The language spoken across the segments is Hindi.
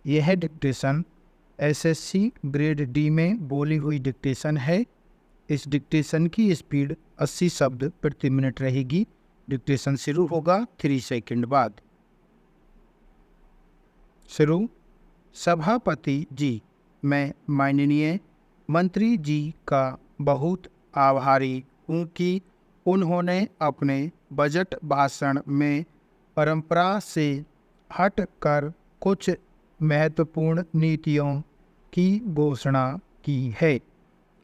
यह डिक्टेशन एसएससी ग्रेड डी में बोली हुई डिक्टेशन है। इस डिक्टेशन की स्पीड 80 शब्द प्रति मिनट रहेगी। डिक्टेशन शुरू होगा 3 सेकंड बाद। शुरू। सभापति जी, मैं माननीय मंत्री जी का बहुत आभारी हूँ कि उन्होंने अपने बजट भाषण में परंपरा से हटकर कुछ महत्वपूर्ण नीतियों की घोषणा की है।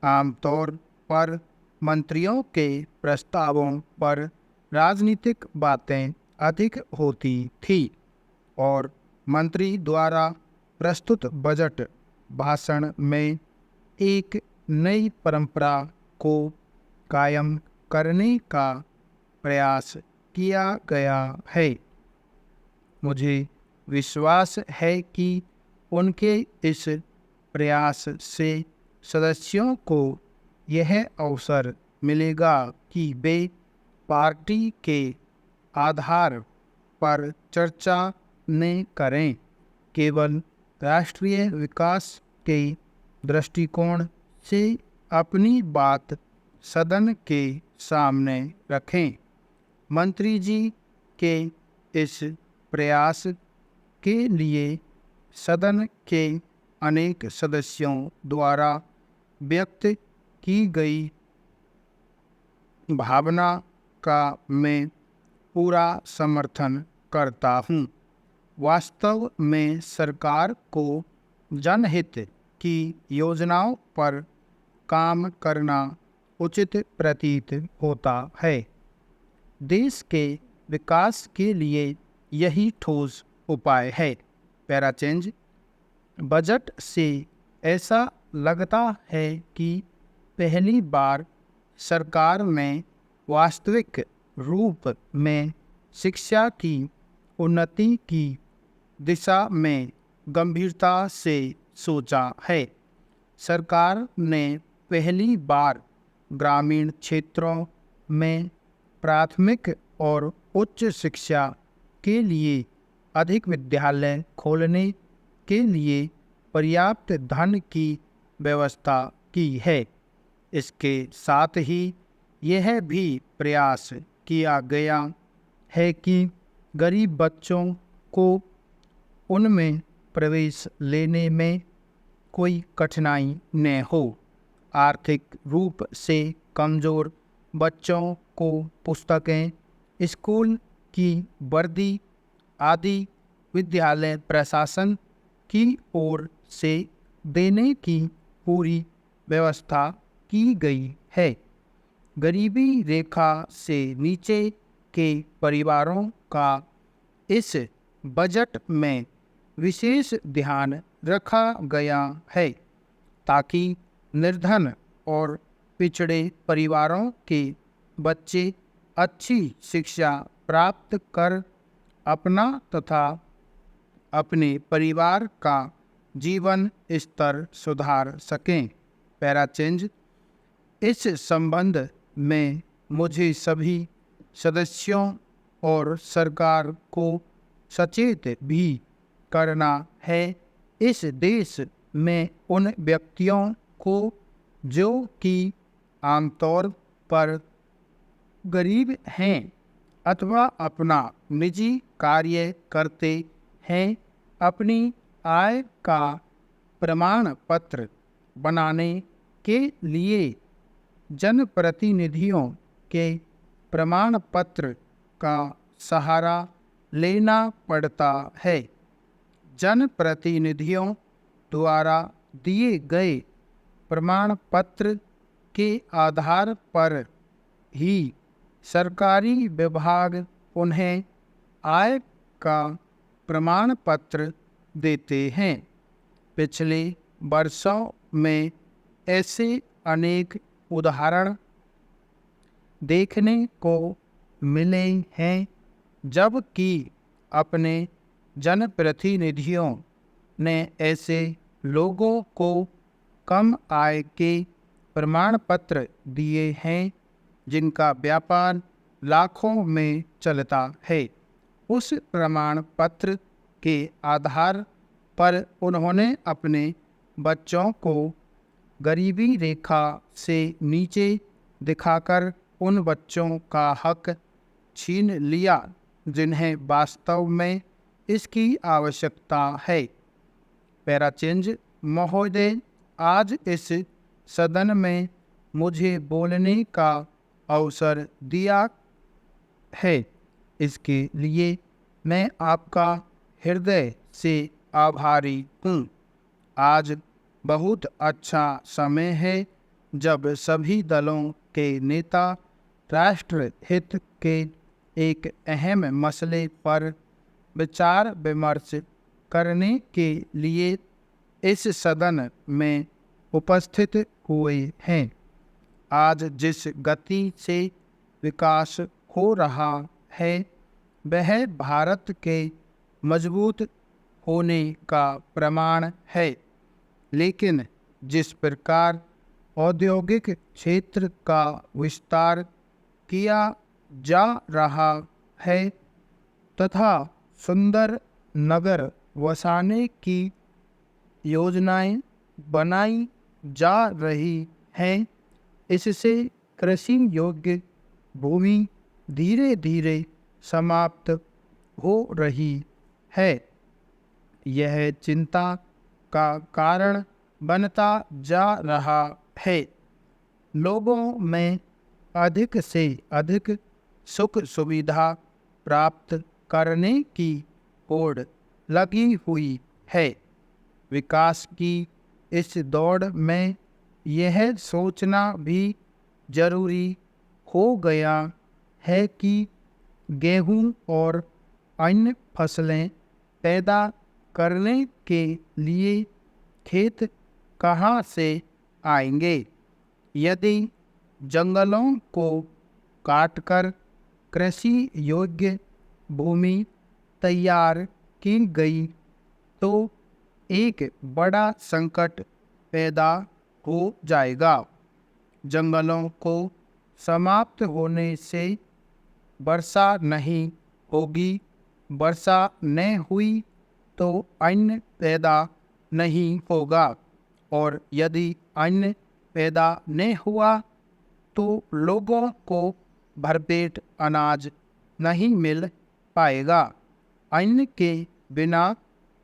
आमतौर पर मंत्रियों के प्रस्तावों पर राजनीतिक बातें अधिक होती थी और मंत्री द्वारा प्रस्तुत बजट भाषण में एक नई परंपरा को कायम करने का प्रयास किया गया है। मुझे विश्वास है कि उनके इस प्रयास से सदस्यों को यह अवसर मिलेगा कि वे पार्टी के आधार पर चर्चा न करें, केवल राष्ट्रीय विकास के दृष्टिकोण से अपनी बात सदन के सामने रखें। मंत्री जी के इस प्रयास के लिए सदन के अनेक सदस्यों द्वारा व्यक्त की गई भावना का मैं पूरा समर्थन करता हूँ। वास्तव में सरकार को जनहित की योजनाओं पर काम करना उचित प्रतीत होता है। देश के विकास के लिए यही ठोस उपाय है। Para change. बजट से ऐसा लगता है कि पहली बार सरकार ने वास्तविक रूप में शिक्षा की उन्नति की दिशा में गंभीरता से सोचा है। सरकार ने पहली बार ग्रामीण क्षेत्रों में प्राथमिक और उच्च शिक्षा के लिए अधिक विद्यालय खोलने के लिए पर्याप्त धन की व्यवस्था की है। इसके साथ ही यह भी प्रयास किया गया है कि गरीब बच्चों को उनमें प्रवेश लेने में कोई कठिनाई न हो। आर्थिक रूप से कमज़ोर बच्चों को पुस्तकें, स्कूल की वर्दी आदि विद्यालय प्रशासन की ओर से देने की पूरी व्यवस्था की गई है। गरीबी रेखा से नीचे के परिवारों का इस बजट में विशेष ध्यान रखा गया है ताकि निर्धन और पिछड़े परिवारों के बच्चे अच्छी शिक्षा प्राप्त कर अपना तथा अपने परिवार का जीवन स्तर सुधार सकें। Para change. इस संबंध में मुझे सभी सदस्यों और सरकार को सचेत भी करना है। इस देश में उन व्यक्तियों को जो कि आमतौर पर गरीब हैं अथवा अपना निजी कार्य करते हैं, अपनी आय का प्रमाण पत्र बनाने के लिए जनप्रतिनिधियों के प्रमाण पत्र का सहारा लेना पड़ता है। जनप्रतिनिधियों द्वारा दिए गए प्रमाण पत्र के आधार पर ही सरकारी विभाग उन्हें आय का प्रमाण पत्र देते हैं। पिछले वर्षों में ऐसे अनेक उदाहरण देखने को मिले हैं जबकि अपने जनप्रतिनिधियों ने ऐसे लोगों को कम आय के प्रमाण पत्र दिए हैं जिनका व्यापार लाखों में चलता है। उस प्रमाण पत्र के आधार पर उन्होंने अपने बच्चों को गरीबी रेखा से नीचे दिखाकर उन बच्चों का हक छीन लिया जिन्हें वास्तव में इसकी आवश्यकता है। पैराचेंज महोदय, आज इस सदन में मुझे बोलने का अवसर दिया है, इसके लिए मैं आपका हृदय से आभारी हूँ। आज बहुत अच्छा समय है जब सभी दलों के नेता राष्ट्र हित के एक अहम मसले पर विचार विमर्श करने के लिए इस सदन में उपस्थित हुए हैं। आज जिस गति से विकास हो रहा है वह भारत के मजबूत होने का प्रमाण है, लेकिन जिस प्रकार औद्योगिक क्षेत्र का विस्तार किया जा रहा है तथा सुंदर नगर वसाने की योजनाएं बनाई जा रही हैं, इससे कृषि योग्य भूमि धीरे धीरे समाप्त हो रही है। यह चिंता का कारण बनता जा रहा है। लोगों में अधिक से अधिक सुख सुविधा प्राप्त करने की होड़ लगी हुई है। विकास की इस दौड़ में यह सोचना भी जरूरी हो गया है कि गेहूं और अन्य फसलें पैदा करने के लिए खेत कहाँ से आएंगे। यदि जंगलों को काटकर कृषि योग्य भूमि तैयार की गई तो एक बड़ा संकट पैदा हो जाएगा। जंगलों को समाप्त होने से वर्षा नहीं होगी, वर्षा न हुई तो अन्न पैदा नहीं होगा, और यदि अन्न पैदा न हुआ तो लोगों को भरपेट अनाज नहीं मिल पाएगा। अन्न के बिना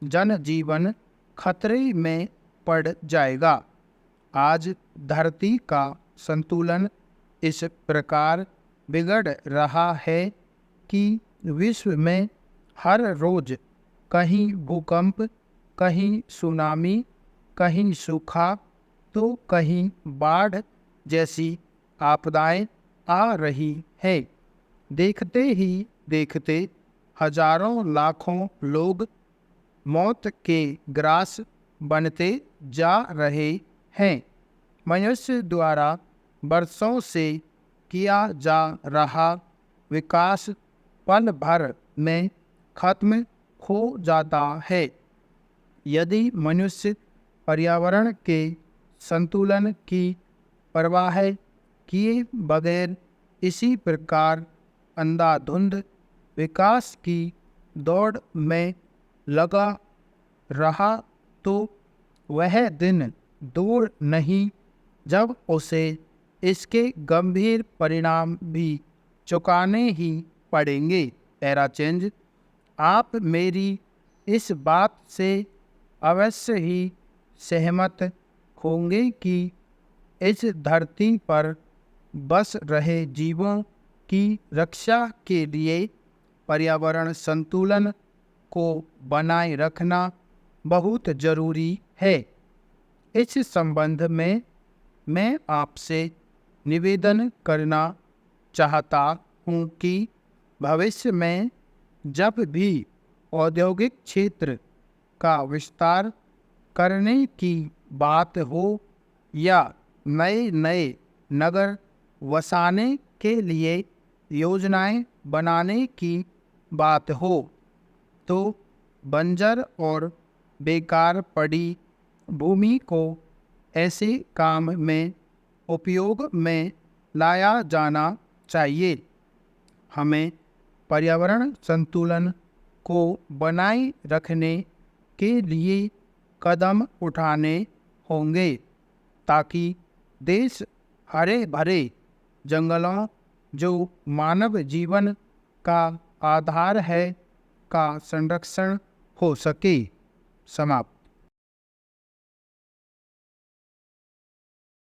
जनजीवन खतरे में पड़ जाएगा। आज धरती का संतुलन इस प्रकार बिगड़ रहा है कि विश्व में हर रोज कहीं भूकंप, कहीं सुनामी, कहीं सूखा तो कहीं बाढ़ जैसी आपदाएं आ रही है। देखते ही देखते हजारों लाखों लोग मौत के ग्रास बनते जा रहे हैं। मनुष्य द्वारा वर्षों से किया जा रहा विकास पल भर में खत्म हो जाता है। यदि मनुष्य पर्यावरण के संतुलन की परवाह किए बगैर इसी प्रकार अंधाधुंध विकास की दौड़ में लगा रहा तो वह दिन दूर नहीं जब उसे इसके गंभीर परिणाम भी चुकाने ही पड़ेंगे। पैराचेंज, आप मेरी इस बात से अवश्य ही सहमत होंगे कि इस धरती पर बस रहे जीवों की रक्षा के लिए पर्यावरण संतुलन को बनाए रखना बहुत जरूरी है। इस संबंध में मैं आपसे निवेदन करना चाहता हूँ कि भविष्य में जब भी औद्योगिक क्षेत्र का विस्तार करने की बात हो या नए नए नगर वसाने के लिए योजनाएं बनाने की बात हो तो बंजर और बेकार पड़ी भूमि को ऐसे काम में उपयोग में लाया जाना चाहिए। हमें पर्यावरण संतुलन को बनाए रखने के लिए कदम उठाने होंगे ताकि देश हरे भरे जंगलों जो मानव जीवन का आधार है का संरक्षण हो सके। समाप्त।